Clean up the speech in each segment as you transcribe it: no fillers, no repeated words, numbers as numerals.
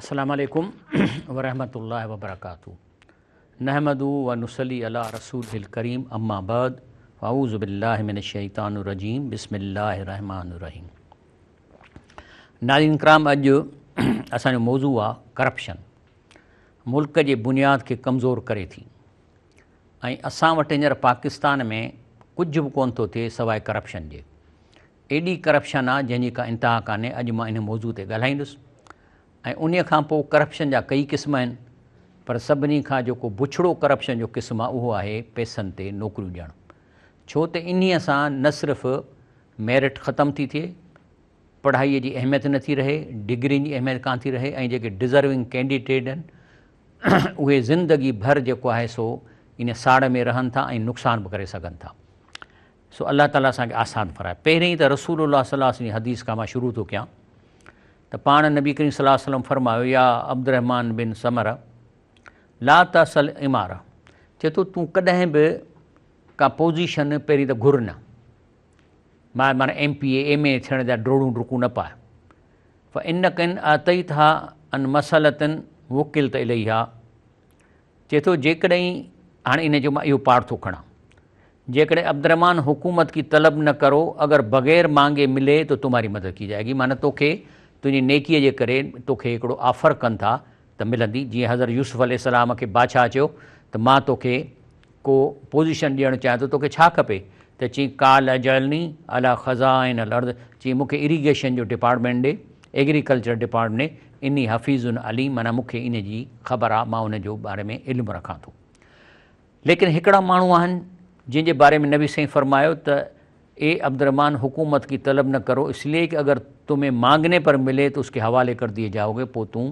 अस्सलामु अलैकुम वरहमतुल्लाहि वबरकातुहू। नहमदु व नुसल्ली अला रसूलिल करीम अम्मा बाद अऊज़ु बिल्लाहि मिनश शैतानिर रजीम बिस्मिल्लाहिर रहमानिर रहीम। नाज़रीन किराम, अॼु असांजो मौज़ू आहे करप्शन। मुल्क जे बुनियाद खे कमज़ोर करे थी ऐं असां वटि हींअर पाकिस्तान में कुझु बि कोन थो थिए सवाइ करप्शन जे। एॾी करप्शन आहे जंहिंजी का इंतिहा कान्हे। अॼु मां इन मौज़ू ते ॻाल्हाईंदुसि ऐं उन खां पोइ करप्शन जा कई क़िस्म आहिनि, पर सभिनी खां जेको बुछड़ो करप्शन जो क़िस्म आहे उहो आहे पैसनि ते नौकरियूं ॾियणु। छो त इन्हीअ सां न सिर्फ़ु मेरिट ख़तमु थी थिए, पढ़ाईअ जी अहमियत नथी रहे, डिग्रियुनि जी अहमियत कान थी रहे, ऐं जेके डिज़र्विंग कैंडिडेट आहिनि उहे ज़िंदगी भर जेको आहे सो इन साड़ में रहनि था ऐं नुक़सान बि करे सघनि था। सो अलाह ताला असांखे आसान फराए। पहिरीं त रसूलुल्लाह सल्लल्लाहु अलैहि वसल्लम जी हदीस खां मां शुरू थो कयां त पाण नबी करीम सल्लल्लाहु अलैहि वसल्लम फरमायो, या अब्दुर्रहमान बिन समर ला तसल इमारा, चए थो तूं कॾहिं बि का पोज़ीशन पहिरीं त घुर न, माना MPA MA थियण जा डोड़ूं डुकूं न पाए। फ इन किन अतई था अन मसलतनि वकिल त इलाही, चए थो जेकॾहिं हाणे इन जो मां इहो पाठ थो खणां, जेकॾहिं अब्दुर्रहमान हुकूमत की तलब न करो, अगर बग़ैर मांगे मिले तो तुम्हारी मदद की जाएगी। माना तोखे तुंहिंजी नेकीअ जे करे तोखे हिकिड़ो ऑफर कनि था त मिलंदी। जीअं हज़रत यूसुफ अलैहिस्सलाम खे बादशाह चयो त मां तोखे को पोज़ीशन ॾियणु चाहियां थो, तोखे छा खपे? त चई काल अजलनी अला ख़ज़ाइन अल अर्द, चई मूंखे इरीगेशन जो डिपार्टमेंट ॾे, एग्रीकल्चर डिपार्टमेंट, इन्ही हफ़ीज़ुन अलीम, माना मूंखे इन जी ख़बर आहे, मां उन जो बारे में इल्मु रखां थो। लेकिन हिकिड़ा माण्हू आहिनि जिनके बारे में नबी सही फरमायो त ए अब्दुर्रहमान हुकूमत की तलब न करो, इसलिए कि अगर तुम्हें मांगने पर मिले तो उसके हवाले कर दिए जाओगे, पोइ तूं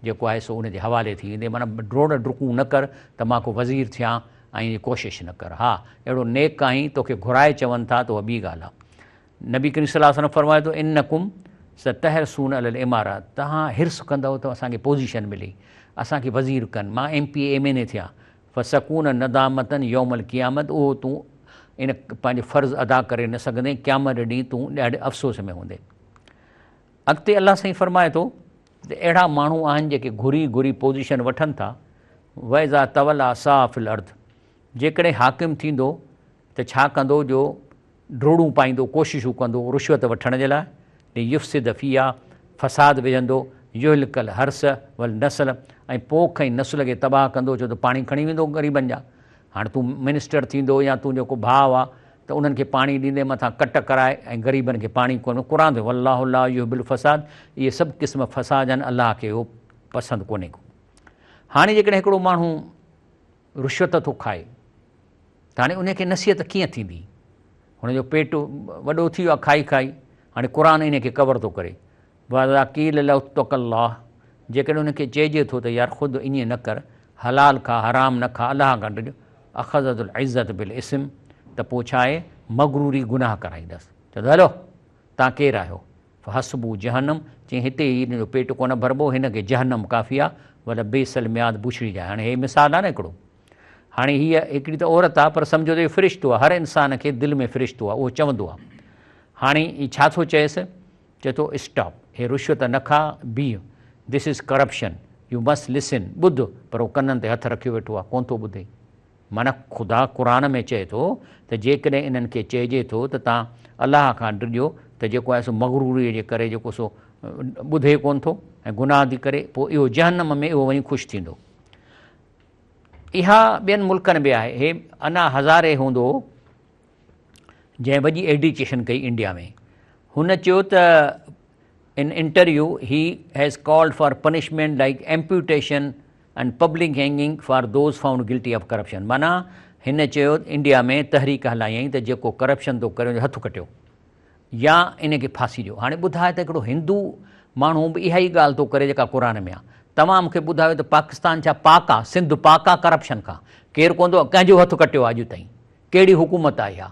जेको आहे सो उन जे हवाले थी वेंदे। माना ड्रोड़ डुकूं न कर त मां को वज़ीर थियां ऐं कोशिशि न कर। हा, अहिड़ो नेक आहीं, तोखे घुराए चवनि था त उहा ॿी ॻाल्हि आहे। नबी करीम सल्लल्लाहु अलैहि वसल्लम फरमाए थो इन्नकुम सतहरसून अलल इमारा, तव्हां हिर्स कंदव त असांखे पोज़ीशन मिले, असांखे वज़ीर कनि, मां MPA MA थियां। फ़सकून नदामतन यौमल क़ियामत, उहो तूं इन पंहिंजो फ़र्ज़ु अदा करे न सघंदे, क़यामत ॾींहुं तूं ॾाढे अफ़सोस में हूंदे। अॻिते अलाह साईं फरमाए थो त अहिड़ा माण्हू आहिनि जेके घुरी घुरी पोज़ीशन वठनि था। वैज़ा तवला साफ़िल अर्द, जेकॾहिं हाकिम थींदो त छा कंदो, जो ड्रोड़ूं पाईंदो, कोशिशूं कंदो रुश्वत वठण जे लाइ, युफ़्सिद फ़ीहा, फ़साद विझंदो, युहलिकल हर्स वल नस्ल, ऐं पोख ऐं नस्ल खे तबाह कंदो, छो त पाणी खणी वेंदो ग़रीबनि जा। हाणे तूं मिनिस्टर थींदो या तूं जेको भाउ आहे त उन्हनि खे पाणी ॾींदे मथां कट कराए ऐं ग़रीबनि खे पाणी कोन। क़ुर ते वल्लाहु ला युहिब्बुल फ़साद, इहे सभु क़िस्म फ़साद आहिनि, अलाह खे उहो पसंदि कोन्हे को। हाणे जेकॾहिं हिकिड़ो माण्हू रुश्वत थो खाए त हाणे उनखे नसीहत कीअं थींदी? हुनजो पेट वॾो थी वियो आहे खाई खाई। हाणे क़ुर इन खे कवर थो करे, वकील लतकल्लाह, जेकॾहिं उनखे चइजे थो त यार ख़ुदि ईअं न कर, हलाल खा हराम न खा, अलाह खां डुॼ, अख़ज़तुल इज़्ज़त बिल इस्म, त पोइ छा आहे, मगरूरी गुनाह कराईंदसि। चवंदो हलो तव्हां केरु आहियो? हसबू जहन्नम, चई हिते ई हिन जो पेट कोन भरबो, हिनखे जहन्नम काफ़ी आहे, भला बेसल म्याद बुछड़ी जाए। हाणे हे मिसाल आहे न हिकिड़ो। हाणे हीअ हिकिड़ी त औरत आहे, पर सम्झो त इहो फ़रिश्तो आहे, हर इंसान खे दिलि में फ़रिश्तो आहे, उहो चवंदो आहे। हाणे हीअ छा थो चएसि? चए थो स्टॉप, हे रुश्वत न खा, बीह, this is corruption, U must listen, ॿुध, पर उहो कननि ते हथु रखियो वेठो आहे, कोन थो ॿुधे। माना ख़ुदा क़ुर में चए थो त जेकॾहिं इन्हनि खे चइजे थो त तव्हां अलाह खां ॾिजो, त जेको आहे सो मगरूरीअ जे करे जेको सो ॿुधे कोन थो ऐं गुनाह थी करे, पोइ इहो जहन्नम में इहो वञी ख़ुशि थींदो। इहा ॿियनि मुल्कनि में आहे। हे अना हज़ारे हूंदो जंहिं वॾी एजुकेशन कई इंडिया में, हुन चयो त in interview he has called for punishment like amputation and public hanging for those found guilty of corruption. माना हिन चयो इंडिया में तहरीक हलायईं त जेको करप्शन थो करे हथु कटियो या इन खे फांसी ॾियो। हाणे ॿुधाए त हिकिड़ो हिंदू माण्हू बि इहा ई ॻाल्हि थो करे जेका क़ुर में आहे। तव्हां मूंखे ॿुधायो त पाकिस्तान छा पाक आहे? सिंध पाक आहे करप्शन खां? केरु कोन थो कंहिंजो हथु कटियो आहे अॼु ताईं? कहिड़ी हुकूमत आहे इहा?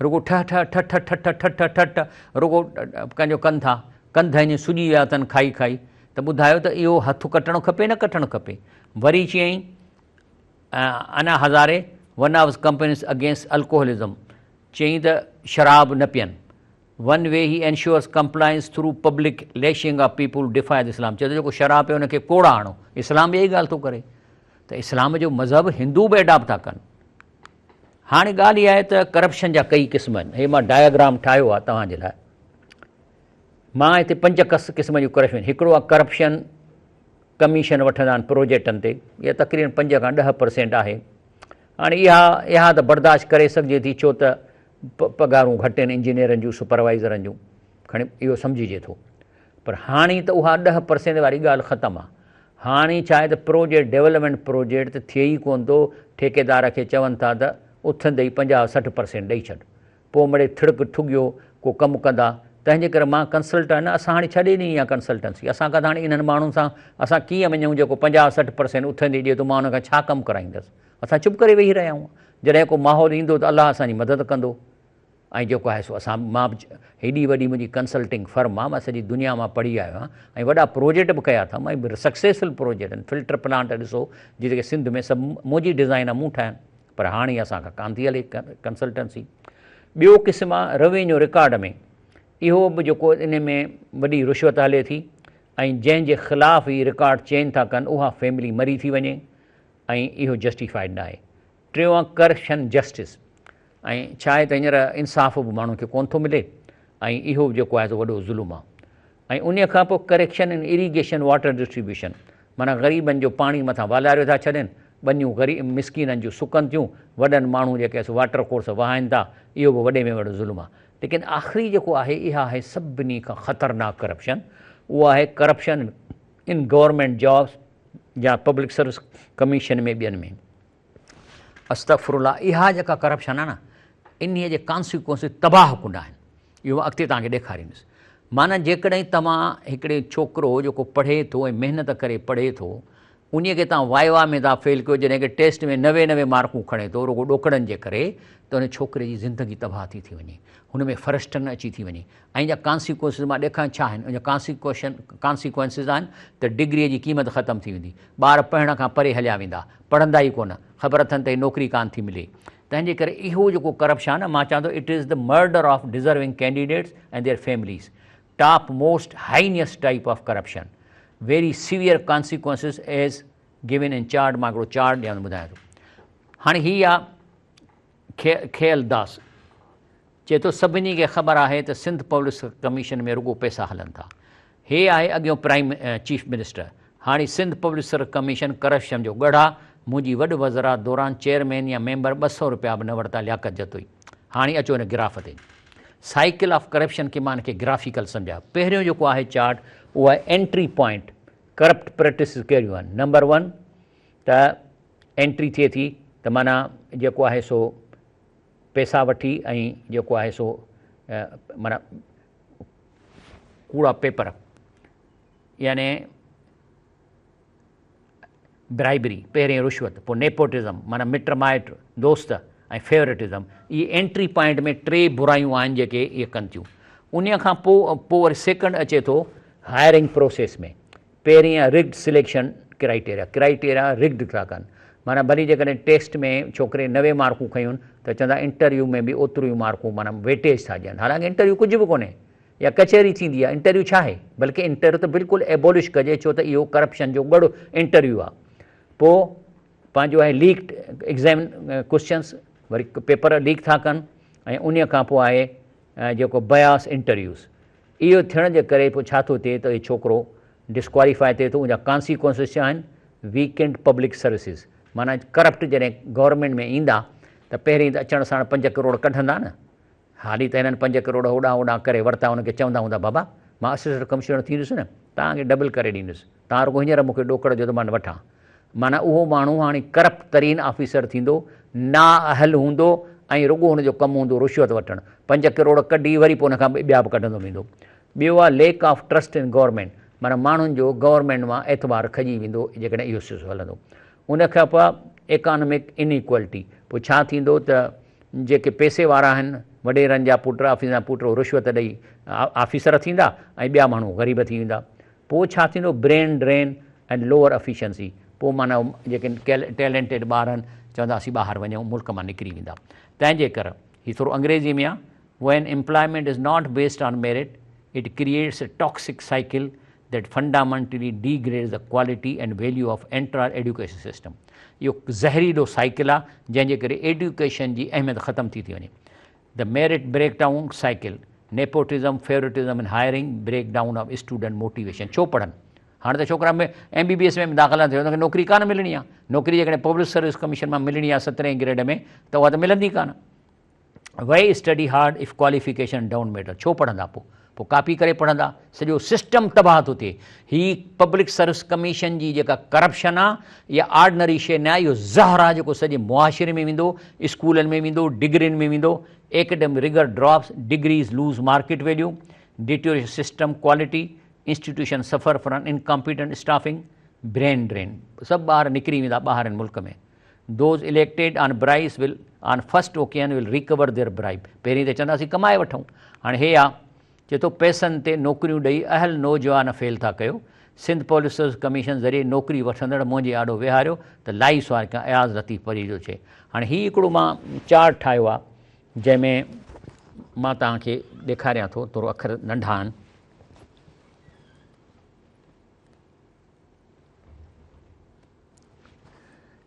रुगो ठह ठह ठह ठह ठह ठह ठह ठह ठह रुगो कंहिंजो कनि था, कंध ईअं सुॼी विया अथनि खाई खाई। त ॿुधायो त इहो हथु कटणु खपे न कटणु खपे? वरी चयईं Anna Hazare one of companies against alcoholism, चयईं त शराब न पीअनि। One way he ensures compliance through public lashing of people defies Islam. चए थो जेको शराब पियो हुनखे कोड़ा आणो, इस्लाम इहा ई ॻाल्हि थो करे। त इस्लाम जो मज़हब हिंदू बि एडॉप्ट था कनि। हाणे ॻाल्हि इहा आहे त करप्शन जा कई क़िस्म आहिनि। हे मां डायग्राम ठाहियो आहे तव्हांजे लाइ। मां हिते 5 क़िस्म जूं करप्शन, हिकिड़ो आहे करप्शन कमीशन वठंदा आहिनि प्रोजेक्टनि ते, इहा तक़रीबन 5 खां 10% आहे। हाणे इहा त बर्दाश्त करे सघिजे थी, छो त पघारूं घटि आहिनि इंजीनियरनि जूं, सुपरवाइज़रनि जूं, खणी इहो सम्झिजे थो। पर हाणे त उहा 10% वारी ॻाल्हि ख़तमु आहे। हाणे छा आहे त प्रोजेक्ट डेवलपमेंट प्रोजेक्ट त थिए ई कोन थो, ठेकेदार खे चवनि था त उथंदे ई 50-60% ॾेई छॾ, पोइ मिड़े थिड़क ठुगियो को कमु कंदा। तंहिंजे करे मां कंसल्टेंट असां हाणे छॾे ॾिनी आहे कंसल्टेंसी। असां खां त हाणे इन्हनि माण्हुनि सां असां कीअं वञूं जेको 50-60% उथंदे ॾिए थो, मां हुन खां छा कमु कराईंदुसि। असां चुप करे वेही रहिया आहियूं। जॾहिं को माहौल ईंदो त अलाह असांजी मदद कंदो। ऐं जेको आहे सो मां हेॾी वॾी मुंहिंजी कंसल्टिंग फर्म आहे, मां सॼी दुनिया मां पढ़ी आयो आहियां ऐं वॾा प्रोजेक्ट बि कया अथमि ऐं सक्सेसफुल प्रोजेक्ट आहिनि। फिल्टर प्लांट ॾिसो जेके सिंध में सभु मुंहिंजी डिज़ाइन मूं ठाहिनि, पर हाणे असांखां कान थी हले कंसल्टेंसी। ॿियो क़िस्म आहे रेवेन्यू रिकॉर्ड में। इहो बि जेको इन में वॾी रिश्वत हले थी ऐं जंहिंजे ख़िलाफ़ु ही रिकॉर्ड चेंज था कनि उहा फैमिली मरी थी वञे ऐं इहो जस्टिफाइड न आहे। टियों आहे करप्शन जस्टिस। ऐं छा आहे त हींअर इंसाफ़ बि माण्हुनि खे कोन थो मिले ऐं इहो जेको आहे वॾो ज़ुल्म आहे। ऐं उन खां पोइ correction in irrigation water distribution, माना ग़रीबनि जो पाणी मथां वालारियो था छॾनि, ॿनियूं ग़रीब मिसकिननि जूं सुकनि थियूं, वॾनि माण्हू जेके वाटर कोर्स वहाइनि था, इहो बि वॾे में वॾो ज़ुल्म आहे। लेकिन आख़िरी जेको आहे इहा आहे सभिनी खां ख़तरनाक करप्शन, उहा आहे करप्शन इन गवर्नमेंट जॉब्स या पब्लिक सर्विस कमीशन में ॿियनि में। अस्तग़फिरुल्लाह, इहा जेका करप्शन आहे न, इन्हीअ जे कॉन्सिक्वेंसिस तबाह कुन आहिनि। इहो मां अॻिते तव्हांखे ॾेखारींदुसि। माना जेकॾहिं तव्हां हिकिड़े छोकिरो जेको पढ़े थो ऐं महिनत करे पढ़े थो, उन खे तव्हां वाइवा में था फेल कयो, जॾहिं की टेस्ट में 90 मार्कूं खणे थो रुॻो ॾोकड़नि जे करे, त उन छोकिरे जी ज़िंदगी तबाह थी वञे, हुन में फ़रस्टन अची थी वञे। ऐं जा कॉन्सिक्वेंसिस मां ॾेखारियां छा आहिनि, उन जा कॉन्सिक्वेंसिस आहिनि त डिग्रीअ जी क़ीमत ख़तमु थी वेंदी, ॿार पढ़ण खां परे हलिया वेंदा, पढ़ंदा ई कोन, ख़बर अथनि त नौकिरी कान थी मिले। तंहिंजे करे इहो जेको करप्शन आहे, मां चवां थो it is the murder of deserving candidates and their families, top most highest type of corruption, very severe consequences as given in chart. मां हिकिड़ो चार्ट ॾियणु ॿुधायां थो। हाणे हीअ आहे खेल दास, चए थो सभिनी खे ख़बर आहे त सिंध पब्लिक कमीशन में रुॻो पैसा हलनि था। हे आहे अॻियों प्राइम चीफ मिनिस्टर। हाणे Sindh public service commission corruption जो गढ़ आहे। मुंहिंजी वॾ वज़रात दौरान चेयरमैन या मेंबर 200 रुपया बि न वरिता लियाकत जतोई। हाणे अचो हिन ग्राफ ते, साइकिल ऑफ करप्शन खे मां हिनखे ग्राफिकल सम्झा। पहिरियों जेको आहे चार्ट, उहो आहे एंट्री पॉइंट, करप्ट प्रैक्टिस कहिड़ियूं आहिनि। नंबर 1 त एंट्री थिए थी त माना जेको आहे सो पैसा वठी ऐं जेको आहे सो माना कूड़ा पेपर, यानी ब्राइबरी, पहिरें रिश्वत, पोइ नेपोटिज़म माना मिट माइट दोस्त ऐं फेवरेटिज़म। इहे एंट्री पॉइंट में 3 बुरायूं आहिनि जेके इहे कनि थियूं। उन खां पोइ वरी सेकंड अचे थो हायरिंग प्रोसेस में। पहिरीं आहे रिग्ड सिलेक्शन क्राइटेरिया रिग्ड था कनि, माना भली जेकॾहिं टेस्ट में छोकिरे 90 मार्कूं खयूं त चवंदा इंटरव्यू में बि ओतिरियूं मार्कूं माना वेटेज था ॾियनि। हालांकि इंटरव्यू कुझु बि कोन्हे, या कचहरी थींदी आहे, इंटरव्यू छा आहे, बल्कि इंटरव्यू त बिल्कुलु एबोलिश कजे, छो त इहो करप्शन जो गढ़ इंटरव्यू आहे। पोइ पंहिंजो आहे लीक्ड एग्ज़ाम क्वेश्चन्स, वरी पेपर लीक था कनि, ऐं उन खां पोइ आहे जेको बयास इंटरव्यूज़। इहो थियण जे करे पोइ छा थो थिए त इहो छोकिरो डिस्क्वालीफाई थिए थो। उनजा कॉन्सिक्वेंसिस छा आहिनि, वीकेंड पब्लिक सर्विसिस, माना करप्ट जॾहिं गवर्नमेंट में ईंदा त पहिरीं त अचण साण 5 करोड़ कढंदा न। हाली त हिननि 5 करोड़ होॾां करे वरिता, हुनखे चवंदा हूंदा बाबा मां असिस्टेंट कमिश्नर थींदुसि न, तव्हांखे डबल करे ॾींदुसि, तव्हां रुॻो हींअर मूंखे ॾोकड़ जो त मां वठां। माना उहो माण्हू हाणे करप्ट तरीन ऑफिसर थींदो, नाअहल हूंदो ऐं रुॻो हुनजो कमु हूंदो रिश्वत वठणु। 5 करोड़ कढी वरी पोइ हुनखां ॿिया बि कढंदो वेंदो। ॿियो आहे lake of trust in government, माना माण्हुनि जो गवर्नमेंट मां एतबार खजी वेंदो जेकॾहिं इहो सिलसिलो हलंदो। उनखां पोइ इकॉनमिक इनइक्वालिटी, पोइ छा थींदो त जेके पैसे वारा आहिनि, वॾेरनि जा पुट, ऑफिसर जा पुट रिश्वत ॾेई ऑफिसर थींदा ऐं ॿिया माण्हू ग़रीब थी वेंदा। पोइ छा थींदो, brain drain and lower efficiency, पोइ माना जेके टैलेंटेड ॿार आहिनि चवंदा असीं ॿाहिरि वञूं, मुल्क मां निकिरी वेंदा। तंहिंजे करे हीअ थोरो अंग्रेज़ी में आहे, When employment is not based on merit, it creates a toxic cycle that fundamentally degrades the quality and value of entire education system. इहो ज़हरीलो साइकिल आहे जंहिंजे करे एजुकेशन जी अहमियत ख़तम थी वञे. The merit break down cycle, nepotism, favouritism in hiring, break down of student motivation. छो पढ़नि? हाणे त छोकिरा में MBBS में दाख़िला थियो, हुनखे नौकिरी कान मिलणी आहे. नौकिरी जेकॾहिं पब्लिक सर्विस कमीशन मां मिलणी आहे 17 ग्रेड में, त उहा त मिलंदी कान. Why study hard if qualification down matter. छो पढ़ंदा? पोइ कापी करे पढ़ंदा. सॼो सिस्टम तबाह थो थिए. हीअ पब्लिक सर्विस कमीशन जी जेका करप्शन आहे इहा ऑर्डनरी शइ न आहे. इहो ज़हर आहे जेको सॼे मुआशिरे में वेंदो, स्कूलनि में वेंदो, डिग्रियुनि में वेंदो. Academic rigour drops, degrees lose market value, deteriorate system quality, institution suffer from incompetent staffing, brain drain. सभु ॿार निकिरी वेंदा ॿाहिरि मुल्क में. Those elected on bribes will on first occasion will recover their bribe. पहिरीं त चवंदासीं कमाए वठूं. हाणे हे आहे चए थो पैसनि ते नौकरियूं ॾेई अहल नौजवान फेल था कयो. सिंध पब्लिक सर्विस कमीशन ज़रिए नौकरी वठंदड़ मुंहिंजे आॾो विहारियो त लाइ सुवाल खां अयाज़ लतीफ़ परी जो चए. हाणे हीउ हिकिड़ो मां चार्ट ठाहियो आहे जंहिंमें मां तव्हांखे ॾेखारियां थो. थोरो अखर नंढा आहिनि.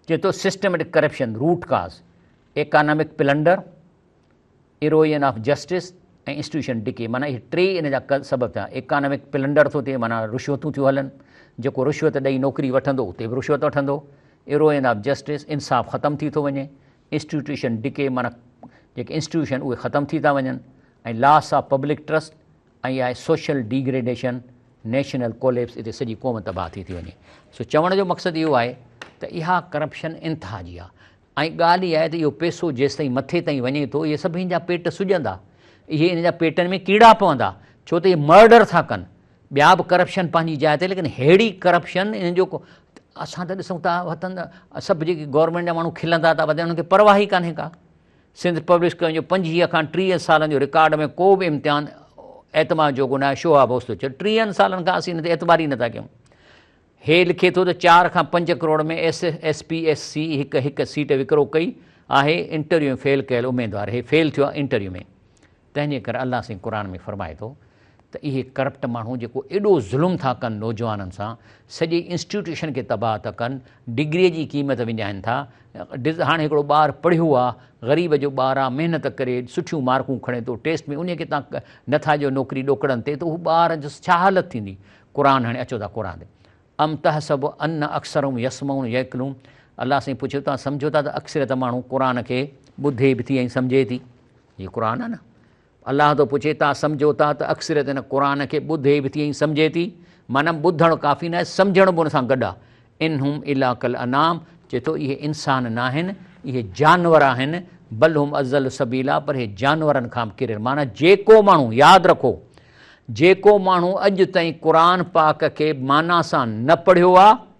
चए थो सिस्टमेटिक करप्शन रूट काज़, economic plunder, erosion of justice ऐं इंस्टीट्यूशन डिके. माना इहे टे इन जा सबब थिया. इकोनॉमिक प्लंडर थो थिए, माना रिश्वतूं थियूं हलनि. जेको रिश्वत ॾेई नौकिरी वठंदो उते बि रिश्वत वठंदो. इरोजन ऑफ जस्टिस, इंसाफ़ ख़तमु थी थो वञे. इंस्टीट्यूशन डिके, माना जेके इंस्टीट्यूशन उहे ख़तमु थी था वञनि. ऐं लॉस ऑफ पब्लिक ट्रस्ट ऐं आहे सोशल डिग्रेडेशन, नेशनल कोलेप्स. हिते सॼी क़ौम तबाह थी वञे. सो चवण जो मक़सदु इहो आहे त इहा करप्शन इंतिहा जी आहे. ऐं ॻाल्हि इहा आहे त इहो पैसो जेसि ताईं मथे ताईं वञे थो इहे सभिनी जा पेट सुॼंदा. इहे इन जा पेटनि में कीड़ा पवंदा. छो त इहे मर्डर था कनि. ॿिया बि करप्शन पंहिंजी जाइ ते, लेकिन अहिड़ी करप्शन इन जो असां त ॾिसूं था वतन सभु जेके गवर्नमेंट जा माण्हू खिलंदा था वधनि उन्हनि खे परवाह ई कान्हे का. सिंध पब्लिक जो 25 खां 30 सालनि जो रिकॉर्ड में को बि इम्तिहान एतमाद जोॻो न आहे. शोहा बोस थो चए 30 सालनि खां असीं हिन ते एतबार ई नथा कयूं. हे लिखे थो त 4 खां 5 करोड़ में SPSC हिकु सीट विकिरो कई आहे. इंटरव्यू में फेल कयल उमेदवार हे फेल थियो आहे इंटरव्यू में. तंहिंजे करे अलाह सिंह क़ुर में फरमाए थो त इहे करप्ट माण्हू जेको एॾो ज़ुल्म था कनि नौजवाननि सां, सॼे इंस्टीट्यूशन खे तबाह था कनि, डिग्रीअ जी क़ीमत विञाइनि था. हाणे हिकिड़ो ॿारु पढ़ियो आहे, ग़रीब जो ॿारु आहे, महिनत करे सुठियूं मार्कूं खणे थो टेस्ट में, उनखे तव्हां नथा ॾियो नौकिरी ॾोकड़नि ते, त हू ॿार जो छा हालत थींदी. क़ुर हाणे अचो था क़ुर ते. अम तहसबु अन अक्सरुम यसमऊं यकलूं. अलाह साईं पुछियो तव्हां सम्झो था त अक्सरियत माण्हू क़ुर खे ॿुधे बि थी ऐं सम्झे थी. हीअ क़ुर आहे न. अलाह थो पुछे तव्हां सम्झो था त अक्सरियत हिन क़ुर खे ॿुधे बि थी ऐं सम्झे थी. माना ॿुधणु काफ़ी न आहे, सम्झण बि हुन सां गॾु आहे. इन हुम इला कल अनाम. चए थो इहे इंसान न आहिनि, इहे जानवर आहिनि. बल हुम अज़ल सबीला, पर इहे जानवरनि खां बि किरियल. माना जेको माण्हू, यादि रखो, जेको माण्हू अॼु ताईं क़ुर पाक खे माना सां न पढ़ियो आहे,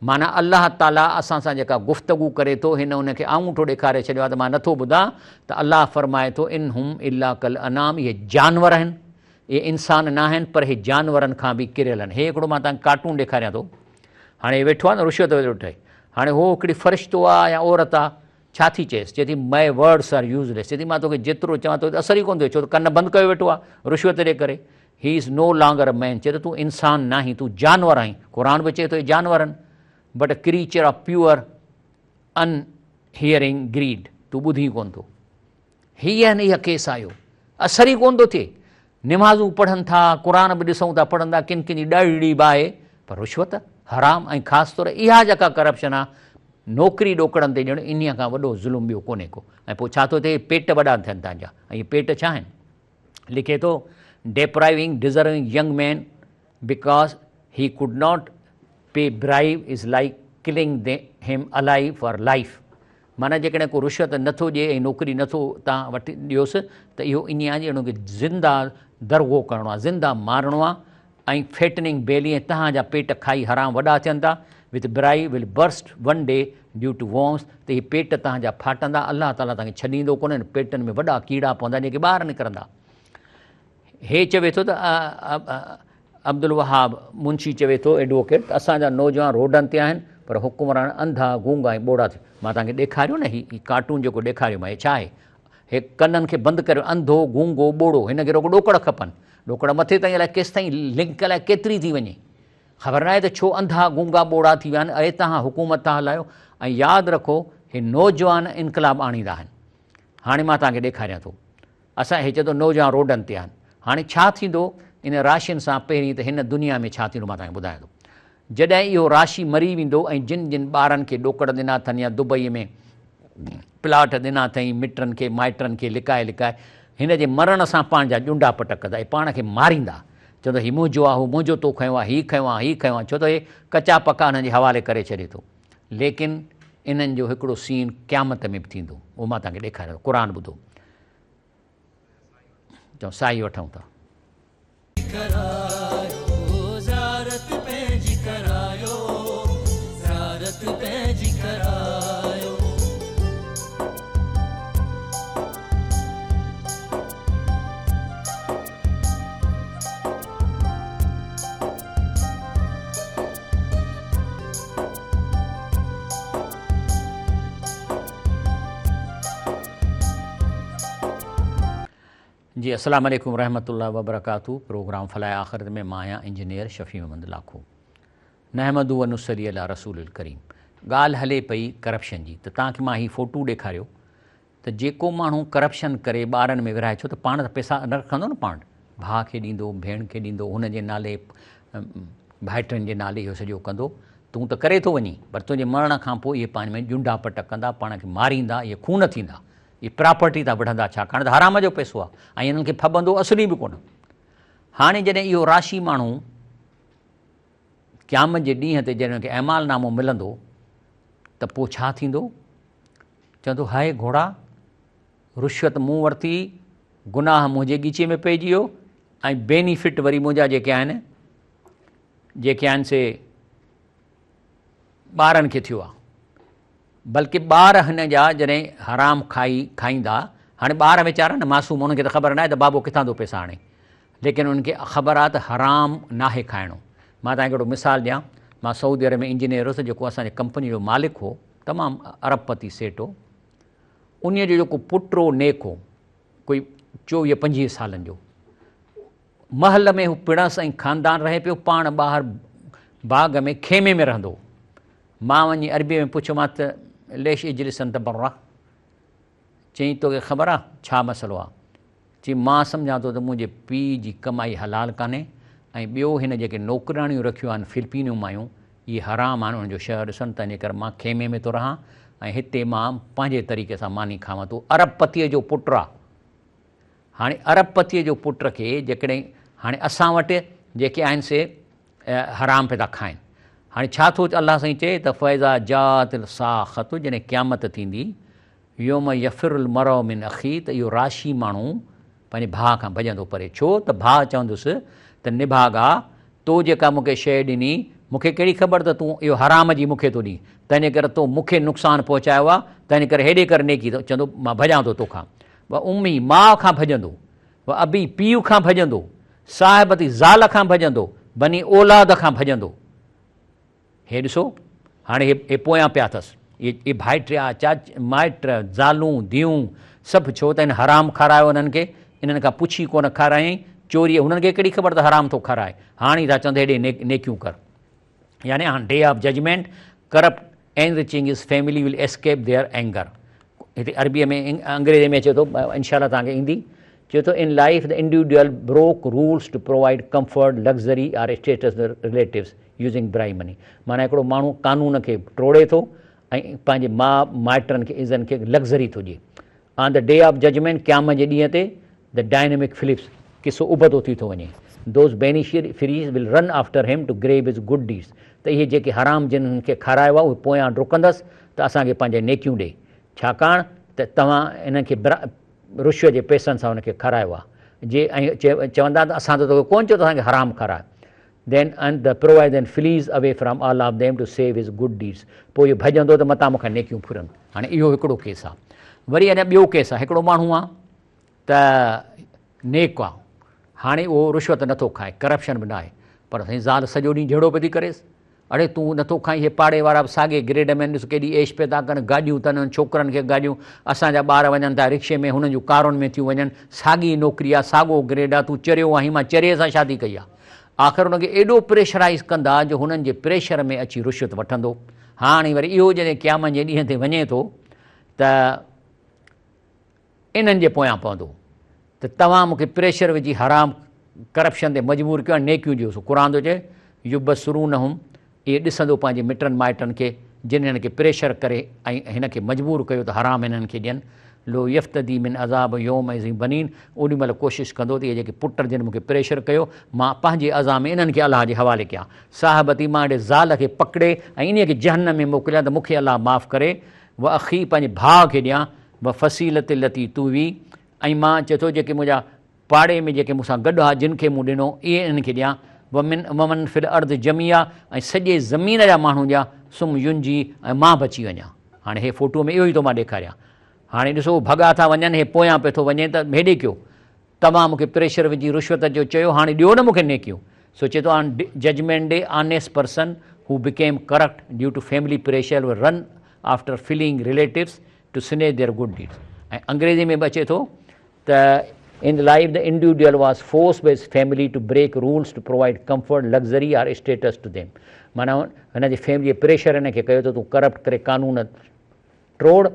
माना अलाह ताला असां सां जेका गुफ़्तगू करे थो हिन उनखे आङूठो ॾेखारे छॾियो आहे त मां नथो ॿुधां, त अलाह फरमाए थो इन हुम इला कल अनाम. इहे जानवर आहिनि, इहे इंसान न आहिनि, पर इहे जानवरनि खां बि किरियल आहिनि. हे हिकिड़ो मां तव्हांखे कार्टून ॾेखारियां थो. हाणे वेठो आहे न रिश्वत वेठो ठहे. हाणे उहो हिकिड़ी फ़रिश्तो आहे या औरत आहे, छा थी चएसि? चए थी माय वर्ड्स आर यूज़लेस. चए थी मां तोखे जेतिरो चवां थो असर ई कोन थियो, छो त कन बंदि कयो वेठो आहे रिश्वत ॾेई करे. He is no longer a man. चए थो तूं इंसान न आहीं, तूं जानवर आहीं. क़ुर बि चए थो इहे जानवर आहिनि. But a creature of pure unending greed. तूं ॿुधी कोन थो. हीअ न इहा केस आयो, असर ई कोन थो थिए. निमाज़ूं पढ़नि था, क़ुर बि ॾिसूं था पढ़ंदा, किन किन जी ॾाढी बाहे, पर रिश्वत हराम. ऐं ख़ासि तौर इहा जेका करप्शन आहे नौकिरी ॾोकड़नि ते ॼण, इन खां वॾो ज़ुल्म ॿियो कोन्हे को. ऐं पोइ छा थो थिए, पेट वॾा थियनि तव्हांजा. ऐं इहे पेट छा आहिनि? लिखे थो depriving deserving young man because he could not pay bribe is like killing him alive for life. माना जेकॾहिं को रिश्वत नथो ॾिए ऐं नौकिरी नथो तव्हां वठी ॾियोसि त इहो इन आहे जी उनखे ज़िंदा दरगो करिणो आहे, ज़िंदा मारणो आहे. ऐं फेटनिंग बेली, ऐं तव्हांजा पेट खाई हराम वॾा थियनि था. With bribe will burst one day due to worms. त इहे पेट तव्हांजा फाटंदा. अलाह ताला तव्हांखे छॾींदो कोन्हे. पेटनि में वॾा कीड़ा पवंदा जेके ॿाहिरि निकिरंदा. हे चवे थो त अब्दुल वहाब मुंशी चवे थो एडवोकेट, त असांजा नौजवान रोडनि ते आहिनि, पर हुकुमरान अंधा गूंगा ऐं ॿोड़ा थिया. मां तव्हांखे ॾेखारियो न, हीउ कार्टून जेको ॾेखारियो मां, हे छा आहे? हे कननि खे बंदि करियो, अंधो गूंगो ॿोड़ो, हिन खे रुॻो ॾोकड़ खपनि, ॾोकड़ मथे ताईं अलाए केसि ताईं लिंक अलाए केतिरी थी वञे, ख़बर न आहे त छो अंधा गूंगा ॿोड़ा थी विया आहिनि। अरे तव्हां हुकूमत था हलायो ऐं यादि रखो हे नौजवान इनकलाब आणींदा आहिनि। हाणे मां तव्हांखे ॾेखारियां थो, असां हे चए थो नौजवान रोडनि ते आहिनि, हाणे छा थींदो इन राशियुनि सां? पहिरीं त हिन दुनिया में छा थींदो मां तव्हांखे ॿुधायां थो। जॾहिं इहो राशि मरी वेंदो ऐं जिन जिन ॿारनि खे ॾोकड़ ॾिना अथनि या दुबईअ में प्लाट ॾिना अथई मिटनि खे माइटनि खे लिकाए लिकाए, हिन जे मरण सां पाण जा ॼुंडा पटकंदा, ऐं पाण खे मारींदा, चवंदो हीउ मुंहिंजो आहे, हू मुंहिंजो तो खयों आहे, हीउ खयों आहे, हीउ खयों आहे, छो त हे कचा पका हुननि जे हवाले करे छॾे थो। लेकिन इन्हनि जो हिकिड़ो सीन क़यामत में बि थींदो, उहो मां तव्हांखे ॾेखारियो, क़ुर ॿुधो। चऊं साई वठूं था। जी अस्सलाम वालेकुम रहमतुल्लाहि व बरकातहू। प्रोग्राम फलाए आख़िरत में मां आहियां इंजीनियर शफ़ी मोहम्मद लाखो। नहमदु व नुसली अला रसूल करीम। ॻाल्हि हले पई करप्शन जी, त तव्हांखे मां हीउ फ़ोटू ॾेखारियो त जेको माण्हू करप्शन करे ॿारनि में विराए, छो त पाण त पैसा न रखंदो न, पाण भाउ खे ॾींदो, भेण खे ॾींदो, हुनजे नाले भाइटनि जे नाले इहो सॼो कंदो, तूं त करे थो वञी, पर तुंहिंजे मरण खां पोइ इहे पंहिंजे में ॼुंडा पटकंदा, पाण खे मारींदा, इहे खून थींदा, इहे प्रॉपर्टी था वठंदा, छाकाणि त हराम जो पैसो आहे ऐं हिननि खे फबंदो असली बि कोन। हाणे जॾहिं इहो राशि माण्हू क़यामत जे ॾींहं ते जॾहिं हुनखे अहमालनामो मिलंदो त पोइ छा थींदो? चवंदो हाय घोड़ा, रुश्वत मूं वरिती, गुनाह मुंहिंजे ॻीचे में पइजी वियो ऐं बेनिफिट वरी मुंहिंजा जेके आहिनि से ॿारनि खे थियो आहे। बल्कि ॿार हिन जा जॾहिं हराम खाईंदा, हाणे ॿार वीचारा न मासूम, उन्हनि खे त ख़बर न आहे त बाबो किथां थो पैसा आणे, लेकिन उन्हनि खे ख़बर आहे त हराम नाहे खाइणो। मां तव्हांखे हिकिड़ो मिसाल ॾियां, मां सऊदी अरब में इंजीनियर हुउसि, जेको असांजे कंपनी जो मालिक हो, तमामु अरबपति सेठ हो, उन जो जेको पुटु हो नेक हो, कोई 24-25 सालनि जो, महल में हू पिणस ऐं ख़ानदान रहे पियो, पाण ॿाहिरि बाग़ में खेमे में रहंदो। मां वञी अरबीअ में पुछियोमांसि त लेश इजलिसन त बर्रा, चई तोखे ख़बर आहे छा मसइलो आहे? चई मां सम्झां थो त मुंहिंजे पीउ जी कमाई हलाल कान्हे ऐं ॿियो हिन जेके नौकिराणियूं रखियूं आहिनि फिलिपीनियूं मायूं, इहे हराम आहिनि, उन्हनि जो शहरु ॾिसनि त इन करे मां खेमे में थो रहां ऐं हिते मां पंहिंजे तरीक़े सां मानी खावां थो। अरबपतीअ जो पुटु आहे। हाणे अरबपतीअ जो पुट खे जेकॾहिं हाणे असां वटि जेके आहिनि से हराम पिया था खाइनि, हाणे छा थो अलाह साईं चए त फ़ैज़ा जात साख़त, जॾहिं क़यामत थींदी, योम यफ़िरुल मरउ मिन अख़ी, त इहो राशि माण्हू पंहिंजे भाउ खां भॼंदो परे। छो त भाउ चवंदुसि त निभागा, तो जेका मूंखे शइ ॾिनी, मूंखे कहिड़ी ख़बर त तूं इहो हराम जी मूंखे थो ॾी, तंहिंजे करे तो मूंखे नुक़सानु पहुचायो आहे, तंहिंजे करे हेॾे करे नेकी थो, चवंदो मां भॼां थो तोखां। व उम्मी, माउ खां भॼंदो, व अबी, पीउ खां भॼंदो, साहिबती ज़ाल खां भॼंदो, बनी औलाद खां भॼंदो। हे ॾिसो हाणे हे पोयां पिया अथसि, इहे भाइट माइट ज़ालूं धीअूं सभु, छो त हिन हराम खारायो हुननि खे, इन्हनि खां पुछी कोन खारायईं, चोरी, हुननि खे कहिड़ी ख़बर त हराम थो खाराए, हाणे था चवंदे हेॾे नेकियूं कर। यानी हाणे day of judgement, corrupt enriching his family will escape their anger. हिते अरबीअ में अंग्रेज़ी में चए थो, इनशाला तव्हांखे ईंदी, चए थो in life the individual broke rules to provide comfort luxury or status relatives using bribe money. माना हिकिड़ो माण्हू कानून खे टोड़े थो ऐं पंहिंजे माउ माइटनि खे इज़नि खे लग्ज़री थो ॾिए। On the day of judgement, क़यामत जे ॾींहं ते, द डायनेमिक फिलिप्स, किसो उबतो थी थो वञे, those beneficiaries will run after him to grab his good deeds, त इहे जेके हराम जिन्हनि खे खारायो आहे उहे पोयां डुकंदसि त असांखे पंहिंजे नेकियूं ॾे, छाकाणि त तव्हां इन्हनि खे रुश्वत जे पैसनि सां हुनखे खारायो आहे। जे ऐं चवंदा त असां त तोखे कोन चयो त असांखे हराम खाराए। then and the provide then flees away from all of them to save his good deeds, पोइ इहो भॼंदो त मथां मूंखां नेकियूं फुरनि। हाणे इहो हिकिड़ो केस आहे। वरी अञा ॿियो केस आहे, हिकिड़ो माण्हू आहे त नेक आहे, हाणे उहो रुश्वत नथो खाए, करप्शन बि न आहे, पर साईं ज़ाल सॼो ॾींहुं जहिड़ो पई थी करेसि, अड़े तूं नथो खाई, हे पाड़े वारा बि साॻे ग्रेड में ॾिस केॾी ऐश पिया था कनि, गाॾियूं अथनि छोकिरनि खे गाॾियूं, असांजा ॿार वञनि था रिक्शे में, हुननि जूं कारुनि में थियूं वञनि, साॻी नौकिरी आहे, साॻियो ग्रेड आहे, तूं चरियो आहीं, मां चरिये सां शादी कई आहे। आख़िर हुनखे एॾो प्रेशराइज़ कंदा जो हुननि जे प्रेशर में अची रिश्वत वठंदो। हाणे वरी इहो जॾहिं क़यामत जे ॾींहं ते वञे थो त इन्हनि जे पोयां पवंदो त तव्हां मूंखे प्रेशर विझी हराम करप्शन ते मजबूर कयो आहे, नेकियूं ॾियोसि। क़ुर थो चए युबसरूनहुम, इहे ॾिसंदो पंहिंजे मिटनि माइटनि खे जिन हिन खे प्रेशर करे ऐं हिन खे मजबूर कयो त हराम हिननि खे ॾियनि। लो यफ़्तदी मिन अज़ाब योम ऐं बनीन, ओॾी महिल कोशिशि कंदो त इहे जेके पुट जिन मूंखे प्रेशर कयो मां पंहिंजे अज़ा में इन्हनि खे अलाह जे हवाले कयां। साहिबती, मां हेॾे ज़ाल खे पकिड़े ऐं इन खे जहन्नम में मोकिलियां त मूंखे अलाह माफ़ु करे। व अख़ी, पंहिंजे भाउ खे ॾियां। व फसीलत लती तूवी, ऐं मां चए थो जेके मुंहिंजा पाड़े में जेके मूंसां गॾु आहे जिन खे मूं ॾिनो इहे इन्हनि खे ॾियां। वमन फिल अर्द जमिया, ऐं सॼे ज़मीन जा माण्हू ॾियां। सुम युंजी, ऐं मां बची वञा। हाणे हे फोटूअ में इहो ई थो मां ॾेखारियां। हाणे ॾिसो भॻा था वञनि, हे पोयां पियो थो वञे त हेॾे कयो, तव्हां मूंखे प्रेशर विझी रिश्वत जो चयो, हाणे ॾियो न मूंखे नेकियूं। सोचे थो on judgement day honest person who became corrupt due to family pressure will run after filling relatives to snatch their good deeds. ऐं अंग्रेज़ी में बि अचे थो त in life the individual was force by his family to break rules to provide comfort luxury or status to them. माना हिन जे family pressure हिन खे कयो त तूं करप्ट करे कानून टोड़।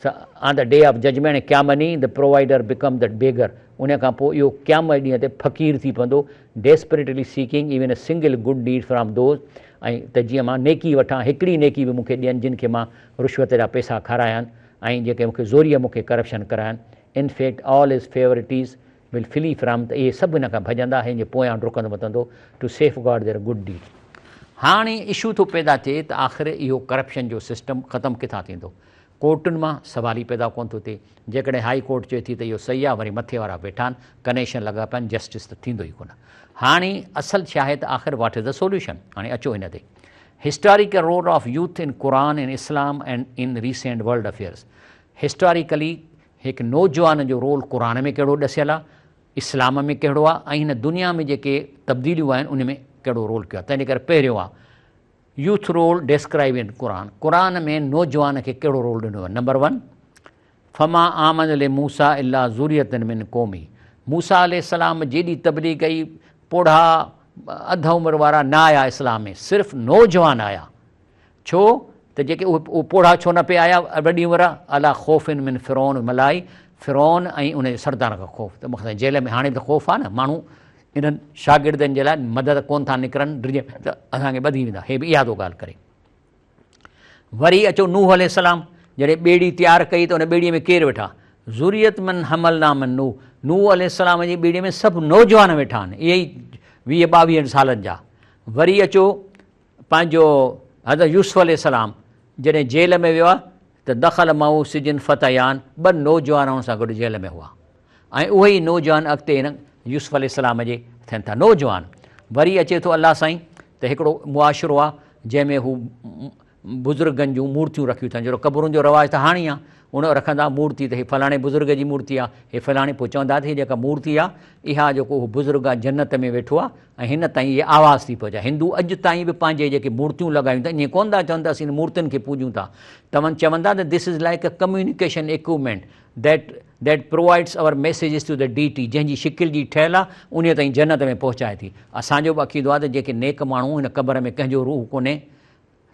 On the day of judgement क़यामनी the provider become the beggar, उन खां पोइ इहो क़यामत ॾींहं ते फ़क़ीर थी पवंदो। Desperately seeking even a single good deed from those, ऐं त जीअं मां नेकी वठां, हिकिड़ी नेकी बि मूंखे ॾियनि जिन खे मां रिश्वत जा पैसा खाराया आहिनि ऐं जेके मूंखे ज़ोरीअ मूंखे करप्शन कराइनि। In fact all is favourites will flee from, त इहे सभु हिन खां भॼंदा, हिन जे पोयां डुकंदो वधंदो to safeguard their good deed. हाणे इशू थो पैदा थिए त आख़िर इहो करप्शन जो सिस्टम ख़तमु किथां थींदो। कोर्टुनि मां सवाल ई पैदा कोन थो थिए। जेकॾहिं हाई कोर्ट चए थी त इहो सही आहे, वरी मथे वारा वेठा आहिनि, कनेक्शन लॻा पिया आहिनि, जस्टिस त थींदो ई कोन। हाणे असल छा आहे त आख़िर वाट इज़ द सोल्यूशन। हाणे अचो हिन ते historical role of youth in Quran इन इस्लाम and in recent world affairs. Historically हिकु नौजवान जो रोल क़ुरान में कहिड़ो ॾसियलु आहे, इस्लाम में कहिड़ो आहे, ऐं हिन दुनिया में जेके तब्दीलियूं आहिनि उन में कहिड़ो रोल कयो आहे। तंहिंजे करे पहिरियों आहे youth role describe in Quran. Quran में नौजवान खे कहिड़ो रोल ॾिनो आहे। नंबर 1, फमा आमन ले मूसा इल्ला ज़ुरियतन मिन क़ौमी। मूसा अलैहिस्सलाम जेॾी तबलीग कई, पोढ़ा अध उमिरि वारा न आया इस्लाम में, सिर्फ़ु नौजवान आया। छो त जेके उहे पोढ़ा छो न पिया आया वॾी उमिरि, अला ख़ौफ़िन मिन फ़िरौन मलाई, फ़िरौन ऐं उनजे सरदार खां ख़ौफ़। त मूंखे जेल में हाणे बि ख़ौफ़ आहे न, माण्हू इन्हनि शागिर्दनि जे लाइ मदद कोन था निकिरनि, ड्रिज त असांखे ॿधी वेंदा। हे बि इहा थो ॻाल्हि करे। वरी अचो नूह अलैहिस्सलाम, जॾहिं ॿेड़ी तयारु कई त उन ॿेड़ीअ में केरु वेठा, ज़ुरियत मन हमलना मन नूह अलैहिस्सलाम जी ॿेड़ीअ में सभु नौजवान वेठा आहिनि, इहे ई 20-22 सालनि जा। वरी अचो पंहिंजो हज़रत यूसुफ अलैहिस्सलाम जॾहिं जेल में वियो आहे त दख़ल माउ सिजन फ़तयान, 2 नौजवान हुन सां गॾु जेल में हुआ, ऐं उहे ई नौजवान अॻिते हिन यूसुफ अलैहिस्सलाम जे थियनि था नौजवान। वरी अचे थो अलाह साईं त हिकिड़ो मुआशिरो आहे जंहिंमें हू बुज़ुर्गनि जूं मूर्तियूं रखियूं अथनि। जहिड़ो क़बरुनि जो रवाजु त हाणे आहे, उन रखंदा मूर्ति त हीअ फलाणे बुज़ुर्ग जी मूर्ति आहे, हीअ फलाणे, पोइ चवंदा त हीअ जेका मूर्ति आहे इहा जेको हू बुज़ुर्ग आहे जन्नत में वेठो आहे ऐं हिन ताईं इहा आवाज़ थी पहुचाए। हिंदू अॼु ताईं बि पंहिंजे जेके मूर्तियूं लॻायूं था, ईअं कोन था चवनि था असीं मूर्तियुनि खे पूॼूं था, तव्हां चवंदा त this is like a communication equipment that provides our messages to the deity, जंहिंजी शिकिल जी ठहियलु आहे उन ताईं जन्नत में पहुचाए थी। असांजो बि अक़ीदो आहे त जेके नेक माण्हू हिन क़बर में कंहिंजो रूह कोन्हे,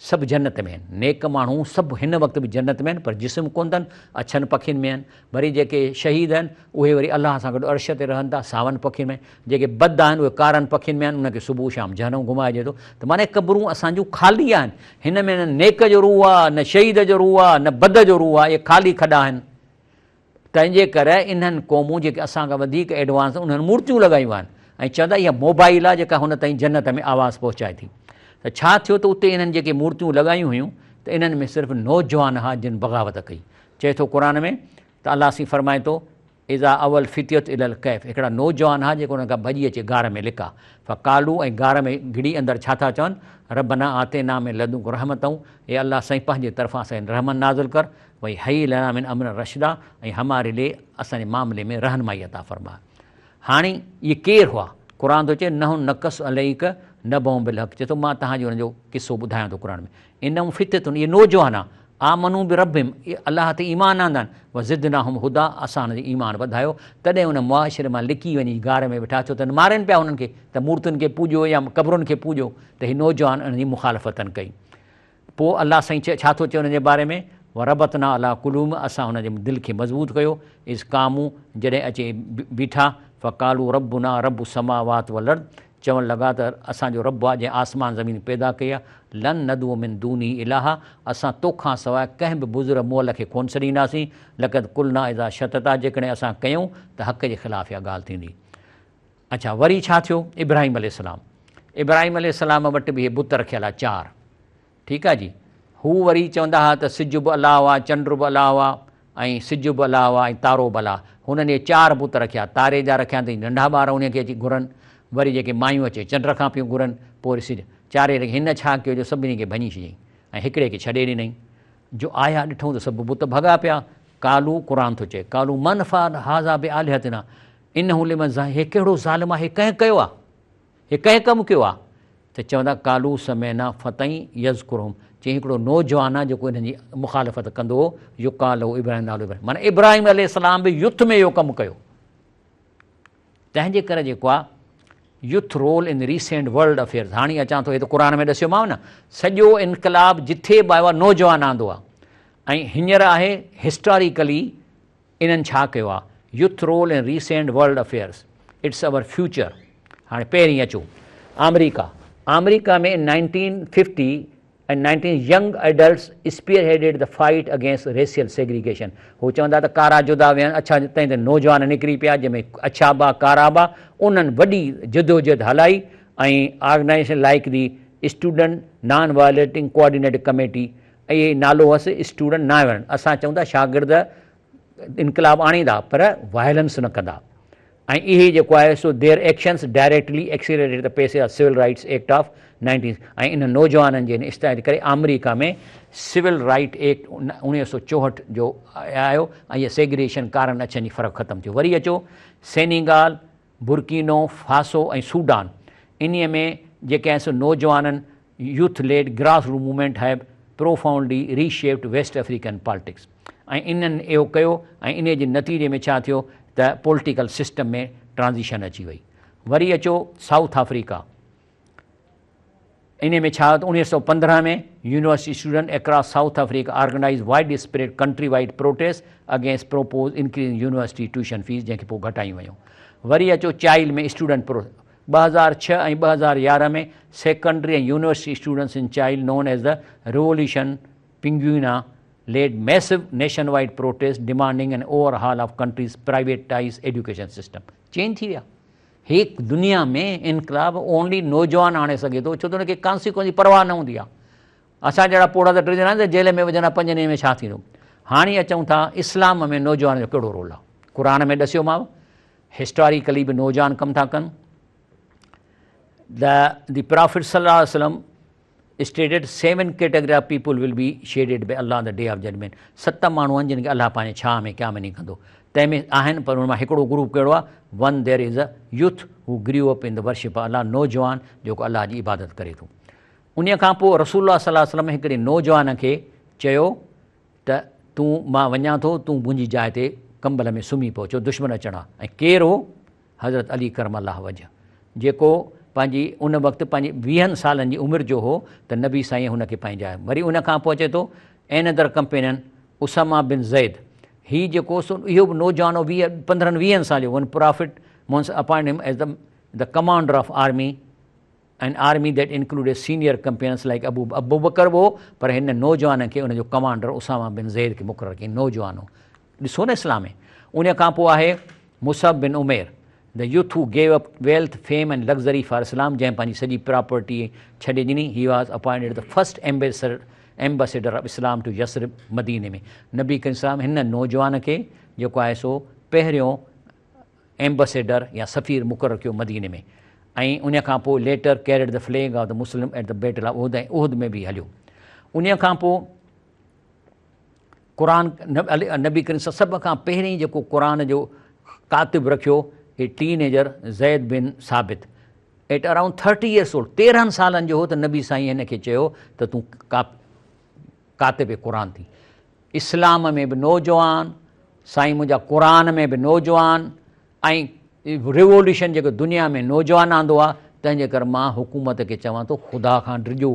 सभु जन्नत में आहिनि। नेक माण्हू सभु हिन वक़्तु बि जन्नत में आहिनि, पर जिस्म कोन अथनि, अछनि पखियुनि में आहिनि। वरी जेके शहीद आहिनि उहे वरी अलाह सां गॾु अर्श ते रहनि था, सावनि पखियुनि में। जेके बद आहिनि उहे कारनि पखियुनि में आहिनि, उनखे सुबुह शाम जहनम घुमाइजे थो। त माना क़बरूं असांजूं ख़ाली आहिनि, हिन में न नेक जो रूह आहे, न शहीद जो रूह आहे, न बद जो रूह आहे, इहे ख़ाली खॾा आहिनि। तंहिंजे करे इन्हनि क़ौमूं जेके असांखां वधीक एडवांस उन्हनि मूर्तियूं लॻायूं आहिनि ऐं चवंदा इहा मोबाइल आहे जेका हुन ताईं जन्नत में आवाज़ु पहुचाए थी। त छा थियो त उते इन्हनि जेके मूर्तियूं लॻायूं हुयूं त इन्हनि में सिर्फ़ु नौजवान हुआ जिन बग़ावत कई। चए थो क़ुर में त अलाह सी फरमाए थो इज़ा अवल फितियत इलल कैफ़, हिकिड़ा नौजवान हुआ जेको हुन खां भॼी अचे गार में लिका, फ़कालू ऐं गार में घिड़ी अंदरि छा था चवनि, रबना आतेना में लदूं रहमतऊं, हे अलाह साईं पंहिंजे तरफ़ां असांखे रहमत नाज़िल कर, भई हई लना मिन अमर रशदा, ऐं हमारे लिए असांजे मामले में रहनुमाई अता फ़रमा। हाणे इहे केरु हुआ? क़ुर थो चए नहु नक़स अलैक नबऊं बिल हक़, चए थो मां तव्हांजो हुनजो किसो ॿुधायां थो क़ुर में। इनहूं फिततुन, इहे नौजवान आहे, आमनू बि रबिम, इहे अलाह ते ईमान आंदा आहिनि, व ज़िदनाहुम हुदा, असां हुनजो ईमान वधायो। तॾहिं हुन मुआशिरे मां लिकी वञी गार में वेठा, छो त मारनि पिया हुननि खे त मूर्तियुनि खे पूॼो या क़बरुनि खे पूॼो, त हीअ नौजवान उन जी मुखालफ़तनि कई। पोइ अलाह साईं छा थो चए हुन जे बारे में, व रबतना अला कुलूम, असां हुनजे दिलि खे मज़बूत कयो। इस कामूं, जॾहिं अचे बीठा, फ़कालू रबुना रबु समावात वल अर्द, चवणु लॻा त असांजो रब आहे जंहिं आसमान ज़मीन पैदा कई आहे, लन नदुओ मिन दूनी इलाहा, असां तोखां सवाइ कंहिं बि बुज़ुर्ग मोल खे कोन छॾींदासीं। लक़द कुलना इज़ा शतता, जेकॾहिं असां कयूं त हक़ जे ख़िलाफ़ु इहा ॻाल्हि थींदी। अच्छा, वरी छा थियो, इब्राहिम अलैहिस्सलाम। इब्राहिम अलैहिस्सलाम वटि बि इहे बुत रखियल आहे 4, ठीकु आहे जी। हू वरी चवंदा हुआ त सिज बि अलाह आहे, चंड बि अलाह आहे, ऐं सिज बि अलाह आहे, ऐं तारो बि अलाह। हुननि इहे 4 बुत रखिया, तारे जा रखिया अथई, नंढा ॿार उनखे अची घुरनि, वरी जेके मायूं अचे चंड खां पियूं घुरनि, पोइ सिज 4 हिन छा कयो जो सभिनी खे भञी छॾियईं ऐं हिकिड़े खे छॾे ॾिनई। जो आया ॾिठूं त सभु बुत भॻा पिया। कालू, क़ुर थो चए, कालू मन फ़ाल हाज़ा बि आलिहतना, इन हुलिम, हे कहिड़ो ज़ालिम आहे, हे कंहिं कयो आहे, हे कंहिं कमु कयो आहे। त चवंदा कालू समेना फ़तई यज़कुरुहुम, चई हिकिड़ो नौजवान आहे जेको हिननि जी मुखालफ़त कंदो हो, युकाल हो इब्राहिम, नालो इब्राहिम, माना इब्राहिम अलैहिस्सलाम बि युथ में इहो कमु कयो। तंहिंजे करे जेको आहे youth role in recent world affairs, हाणे अचां थो, हे त क़ुर में ॾसियोमांव न, सॼो इनकलाब जिथे बि आयो आहे नौजवान आंदो आहे। ऐं हींअर आहे हिस्टोरिकली इन्हनि छा कयो आहे, youth role in recent world affairs, it's our future. हाणे पहिरीं अचो अमेरिका में 1950 and 19 young adults spearheaded the fight against racial segregation. हू चवंदा त कारा जुदा विया आहिनि, अच्छा तंहिं ते नौजवान निकिरी पिया जंहिंमें अच्छा बा कारा बा, उन्हनि वॾी जदोजहद हलाई ऐं organisation like the student non violating coordinating committee, ऐं इहे नालो हुअसि स्टूडेंट नॉन वायलेंट। असां चऊं था शागिर्द इनकलाब आणींदा पर वायलेंस न कंदा। ऐं इहे जेको आहे so their actions directly accelerated the pace of civil rights act of 19। ऐं इन नौजवाननि जे इस्तेमाल करे अमेरिका में सिविल राइट एक्ट 1964 जो आयो ऐं इहे सेग्रीगेशन कारण अचनि जी फ़र्क़ु ख़तमु थियो। वरी अचो सेनेगाल, बुर्किनो फासो ऐं सूडान, इन्हीअ में जेके आहिनि सो नौजवाननि youth led grass root movement have profoundly reshaped West African politics. ऐं इन्हनि इहो कयो ऐं इन जे नतीजे में छा थियो त पॉलिटिकल सिस्टम में ट्रांज़िशन अची वई। वरी अचो साउथ अफ्रीका, इन में छा 1915 में university student across south Africa organise wide spread country wide protest against propose increase university tuition fees, जंहिंखे पोइ घटायूं वयूं। वरी अचो चाइल्ड में स्टूडेंट 2006 ऐं 2011 में सेकेंडरी ऐं university students in Chile known as the revolution Pinguina led massive nation wide protest demanding an overhaul of country's privatize education system. Change थी विया। हिक दुनिया में इनकलाब ओनली नौजवान आणे सघे थो, छो त हुनखे कॉन्सिक्वेंस जी परवाह न हूंदी आहे। असां जहिड़ा पोड़ा त 3 ॼणा त जेल में विझंदा, 5 ॾींहं में छा थींदो। हाणे अचूं था इस्लाम में नौजवान जो कहिड़ो रोल आहे। क़ुर में ॾसियोमांव, हिस्टोरिकली बि नौजवान कमु था कनि। द प्रॉफिट सल्लल्लाहु अलैहि वसल्लम stated 7 category of people will be shaded by Allah on the day of judgment। 7 माण्हू आहिनि जिन खे अलाह पंहिंजे छांव में क़यामत ॾींहुं कंदो। तंहिंमें आहिनि पर हुन मां हिकिड़ो ग्रुप कहिड़ो आहे, one there is a youth who grew up in the worship Allah, नौजवान जेको अलाह जी इबादत करे थो। उन खां पोइ रसूलुल्लाह सल्लल्लाहु अलैहि वसल्लम हिकिड़े नौजवान खे चयो त तूं मां वञा थो, तूं मुंहिंजी जाइ ते कंबल में सुम्ही पहुचो, दुश्मन अचणा। ऐं केरु हो, हज़रत अली करम अलाह वजह, जेको पंहिंजी उन वक़्तु पंहिंजी 20 सालनि जी उमिरि जो हो त नबी साईं हुनखे पंहिंजा। वरी उन खां पोइ अचे थो एनदर कंपेनियन उसामा बिन ज़ैद, हीउ जेको सो इहो बि नौजवान हो 15-20 साल जो। वन प्रॉफिट मोन्स appoint him as the commander of army and army that included senior companions like Abu Bakr हो, पर हिन नौजवान खे उनजो कमांडर उसामा बिन ज़ैद खे मुक़ररु कयईं, नौजवान हो। ॾिसो न इस्लाम में। उन खां पोइ आहे Musab bin Umair, the youth who gave up wealth fame and luxury for Islam, जंहिं पंहिंजी सॼी प्रॉपर्टी छॾे ॾिनी। He was appointed the first ambassador of Islam to Yathrib, मदीने में। नबी करीम इस्लाम हिन नौजवान खे जेको आहे सो पहिरियों एम्बेसडर या सफ़ीर मुक़ररु कयो मदीने में। ऐं उन खां पोइ later carried the flag of the Muslim at the battle of Uhud, ऐं उहद में बि हलियो। उन खां पोइ क़ुर नबी करीम सभ खां पहिरीं जेको क़ुर जो कातिब रखियो, हे टीनेजर ज़ैद बिन साबित। एट अराउंड 30 years old, 13 सालनि जो हो त नबी साईं हिन खे चयो त तूं कातिब क़ुरान थी। इस्लाम में बि नौजवान, साईं मुंहिंजा क़ुरान में बि नौजवान, ऐं रिवोल्यूशन जेको दुनिया में नौजवान आंदो आहे। तंहिंजे करे मां हुकूमत खे चवां थो, ख़ुदा खां डिॼो,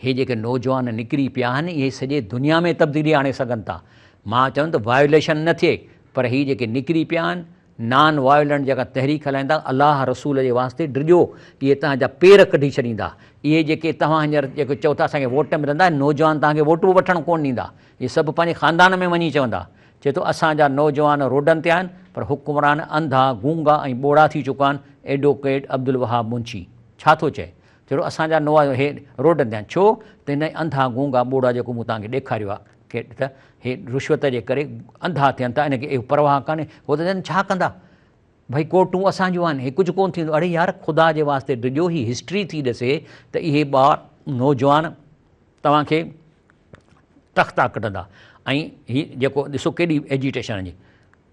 इहे जेके नौजवान निकिरी पिया आहिनि इहे सॼे दुनिया में तब्दीली आणे सघनि था। मां चवां त वायोलेशन न थिए, पर हीअ जेके निकिरी पिया आहिनि नॉन वायोलेंट जेका तहरीक हलाईंदा, अलाह रसूल जे वास्ते डिॼो, इहे तव्हांजा पेर कढी छॾींदा। इहे जेके तव्हां हींअर जेको चओ था असांखे वोट मिलंदा, नौजवान तव्हांखे वोटूं वठणु कोन ॾींदा, इहे सभु पंहिंजे ख़ानदान में वञी चवंदा। चए थो असांजा नौजवान रोडनि ते आहिनि, पर हुकुमरान अंधा गूंगा ऐं ॿोड़ा थी चुका आहिनि। एडवोकेट अब्दुल वहाब मुंशी छा थो चए? चयो असांजा हे रोडनि ते आहिनि, छो त हिन अंधा गूंगा ॿोड़ा जेको मूं तव्हांखे ॾेखारियो आहे के त हे रिश्वत जे करे अंधा थियनि था, इनखे इहो परवाह कान्हे, हो त चवनि छा कंदा भई, कोर्टूं असांजूं आहिनि, हे कुझु कोन्ह थींदो। अड़े यार, ख़ुदा जे वास्ते डिॼो, ही हिस्ट्री थी ॾिसे त इहे ॿार नौजवान तव्हांखे तख़्ता कढंदा। ऐं हीअ जेको ॾिसो केॾी एजिटेशन जी।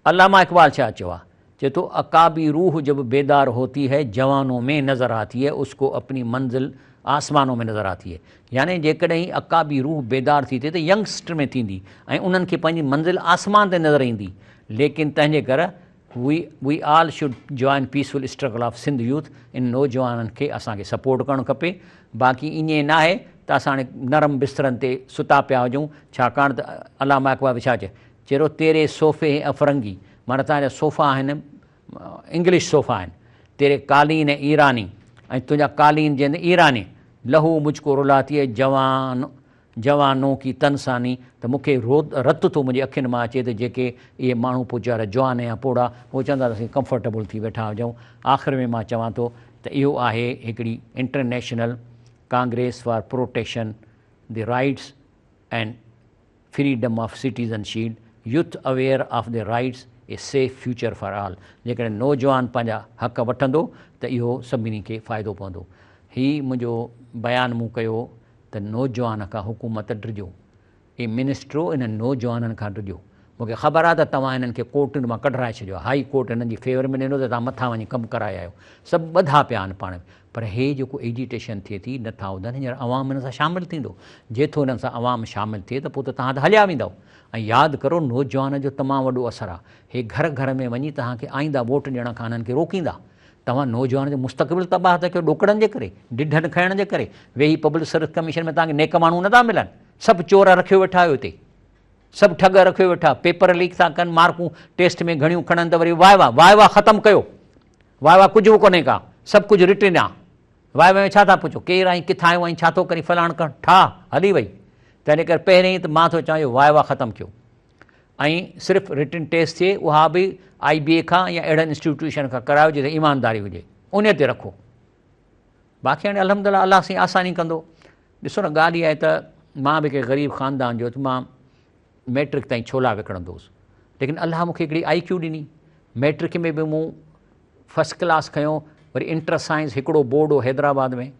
अल्लामा इक़बाल छा चयो आहे? चए थो अकाबी रूह जब बेदार होती है जवानों में नज़र आती है, उसको अपनी मंजिल आसमानों में नज़र आती है। यानी जेकॾहिं अकाबी रूह बेदार थी थिए त यंगस्टर में थींदी ऐं उन्हनि खे पंहिंजी मंज़िल आसमान ते नज़र ईंदी। लेकिन तंहिंजे करे we all should join peaceful struggle of Sindh youth. इन नौजवाननि खे असांखे सपोर्ट करणु खपे। बाक़ी ईअं न आहे त असां हाणे नरम बिस्तरनि ते सुता पिया हुजूं, छाकाणि त अलामा इक़बाल छा चए? चहिरो तेरे सोफ़े अफ़रंगी, माना तव्हांजा सोफ़ा आहिनि इंग्लिश सोफ़ा आहिनि, तेरे कालीन ईरानी, ऐं तुंहिंजा कालीन जंहिं ईरानी, लहू मुझको रुलाती है जवानों की तनसानी, त मूंखे रतु थो मुंहिंजी अखियुनि मां अचे त जेके इहे माण्हू पुॼारा जवान या पोड़ा उहे चवंदा त असीं कंफर्टेबल थी वेठा हुजूं। आख़िर में मां चवां थो त इहो आहे हिकिड़ी international Congress for protection the rights and freedom of citizenship, youth aware of the rights, a safe future for all. जेकॾहिं नौजवान पंहिंजा हक़ वठंदो त इहो सभिनी खे फ़ाइदो पवंदो। हीउ मुंहिंजो बयानु मूं कयो त नौजवान खां हुकूमत डिॼो, इहे मिनिस्टरो इन्हनि नौजवाननि खां डिॼो। मूंखे ख़बर आहे त तव्हां हिननि खे कोर्टुनि मां कढाए छॾियो, हाई कोर्ट हिननि जी फेवर में ॾिनो त तव्हां मथां वञी कमु कराए आयो, सभु ॿधा पिया आहिनि पाण में। पर हे जेको एजिटेशन थिए थी नथा ॿुधनि, हींअर अवाम हिन सां शामिलु थींदो, जेथो हिननि सां अवाम शामिलु थिए त पोइ त तव्हां त हलिया वेंदव। ऐं यादि करो नौजवान जो तमामु वॾो असरु आहे। हे घर घर में वञी तव्हांखे आईंदा वोट ॾियण खां हिननि खे रोकींदा। तव्हां नौजवान जो मुस्तक़बिल तबाह था कयो ॾोकड़नि जे करे, ढिढनि खाइण जे करे। वेही पब्लिक सर्विस कमीशन में तव्हांखे नेक माण्हू नथा मिलनि, सभु चोर रखियो वेठा आहियो हिते, सभु ठग रखियो वेठा, पेपर लीक था कनि, मार्कूं टेस्ट में घणियूं खणनि त वरी वाह वाह ख़तमु कयो, वाह कुझु बि कोन्हे का, सभु कुझु रिटिन आहे। वाह में छा था पुछो, केरु आई, किथां आयो आई, छा थो करी, फलाण कर, ठा हली वई। तंहिंजे करे पहिरीं त मां थो चवां वाह ख़तमु कयो, ऐं सिर्फ़ु रिटिन टेस्ट थिए, उहा बि IBA खां या अहिड़नि इंस्टीट्यूशन खां करायो जिते ईमानदारी हुजे, उन ते रखो। बाक़ी हाणे अल्हम्दुलिल्लाह अलाह साईं आसानी कंदो। ॾिसो न, ॻाल्हि इहा आहे त मां बि कंहिं ग़रीब ख़ानदान जो, त मां मैट्रिक ताईं छोला विकिणंदो हुउसि, लेकिन अलाह मूंखे हिकिड़ी IQ ॾिनी। मैट्रिक में बि मूं फस्ट क्लास खयों, वरी इंटर साइंस हिकिड़ो बोर्ड हो हैदराबाद में,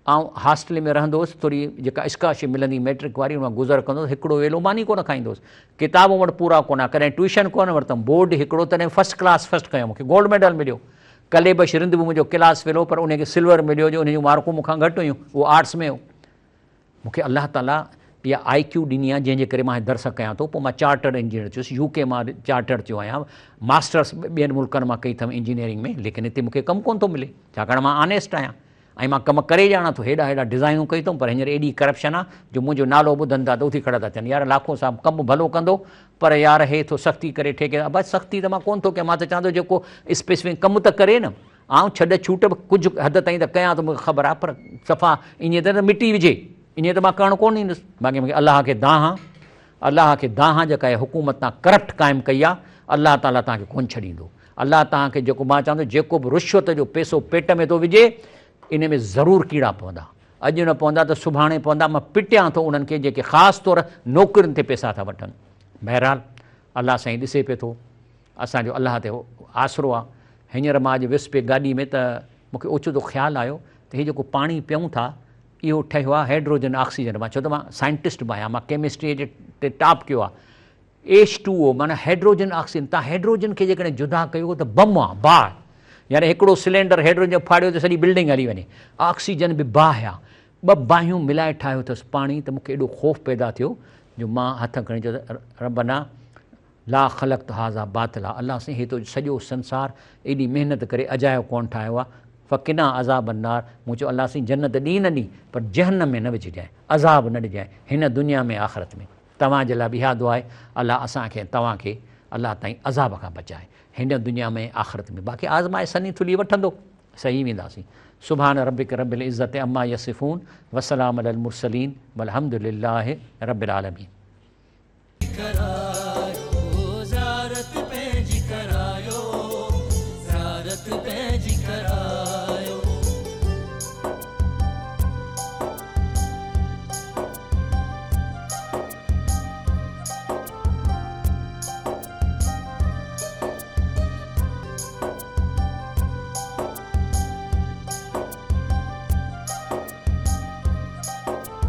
ऐं हॉस्टल में रहंदो हुउसि, थोरी जेका स्कॉलरशिप मिलंदी मैट्रिक वारी उन गुज़र कंदो हुउसि, हिकिड़ो वेलो मानी कोन खाईंदो हुउसि, किताबूं वटि पूरा कोन, कॾहिं ट्यूशन कोन वरितमि, बोर्ड हिकिड़ो, तॾहिं फस्ट क्लास फस्ट खयों, मूंखे गोल्ड मेडल मिलियो। कलेबश रिंद बि मुंहिंजो क्लास फेलो, पर उनखे सिल्वर मिलियो जो उनजूं मार्कूं मूंखां घटि हुयूं, उहो आर्ट्स में हो। मूंखे अलाह ताला इहा IQ ॾिनी आहे, जंहिंजे करे मां दर्स कयां थो। पोइ मां चार्टर्ड इंजीनियर थियुसि, UK मां चार्टर्ड थियो आहियां, मास्टर्स ॿियनि मुल्कनि मां कई अथमि इंजीनियरिंग में, लेकिन हिते मूंखे कमु कोन थो मिले, छाकाणि मां ऑनेस्ट आहियां ऐं मां कमु करे ॼाणा थो। हेॾा डिज़ाइनूं कई अथऊं, पर हींअर एॾी करप्शन आहे जो मुंहिंजो नालो ॿुधनि था त उथी खड़ा था थियनि, यार लाखो साहब कमु भलो कंदो, पर यार हे थो सख़्ती करे ठेकेदार। बसि सख़्ती त मां कोन थो कयां, मां त चवां थो जेको स्पेसिफिक कमु त करे न, ऐं छॾ छूट बि कुझु हद ताईं त कयां थो, मूंखे ख़बर आहे, पर सफ़ा ईअं त मिटी विझे, ईअं त मां करणु कोन ईंदुसि। बाक़ी मूंखे अलाह खे दाहां जेका आहे हुकूमत तां करप्ट क़ाइमु कई आहे, अलाह ताला तव्हांखे कोन छॾींदो। अलाह तव्हांखे जेको मां चवां थो, जेको बि रिश्वत जो पैसो पेट में थो विझे, इन में ज़रूरु कीड़ा पवंदा, अॼु न पवंदा त सुभाणे पवंदा। मां पिटियां थो उन्हनि खे जेके ख़ासि तौरु नौकरियुनि ते पैसा था वठनि। बहरहाल अलाह साईं ॾिसे पिए थो, असांजो अलाह ते आसरो आहे। हींअर मां अॼु वियुसि पिए गाॾी में, त मूंखे ओचितो ख़्यालु आयो त हीउ जेको पाणी पियूं था, इहो ठहियो आहे हाइड्रोजन ऑक्सीजन मां। छो त मां साइंटिस्ट बि आहियां, मां केमिस्ट्रीअ जे ते टॉप कयो आहे। H2O माना हाइड्रोजन ऑक्सीजन, तव्हां हाइड्रोजन खे जेकॾहिं जुदा कयो त बम आहे, बाहि। यानी हिकिड़ो सिलेंडर हेड्रो जो फाड़ियो त सॼी बिल्डिंग हली वञे। ऑक्सीजन बि बाहि आहे, 2 बाहियूं मिलाए ठाहियो अथसि पाणी, त मूंखे एॾो ख़ौफ़ पैदा थियो जो मां हथ खणी चयो रबना ला ख़लक़्त हाज़ा बातिला, अलाह साईं हे तो सॼो संसार एॾी महिनत करे अजायो कोन ठाहियो आहे, फ़क़िना अज़ाब अन्नार, मूं चयो अलाह साईं जन्नत ॾी न ॾी पर जहन्नम में न विझजांइ, अज़ाब न ॾिजांइ हिन दुनिया में आख़िरत में। तव्हांजे लाइ बि इहा दुआ आहे अलाह असांखे तव्हांखे अलाह ताईं अज़ाब खां बचाए हिन दुनिया में आख़िरत में। बाक़ी आज़माए सनी थुली वठंदो, सही वेंदासीं। सुभान रब्बिक रब्बिल इज़्ज़ति अम्मा यसिफ़ून वसलाम अलल मुरसलीन वल्हम्दुलिल्लाहि रब्बिल आलमीन।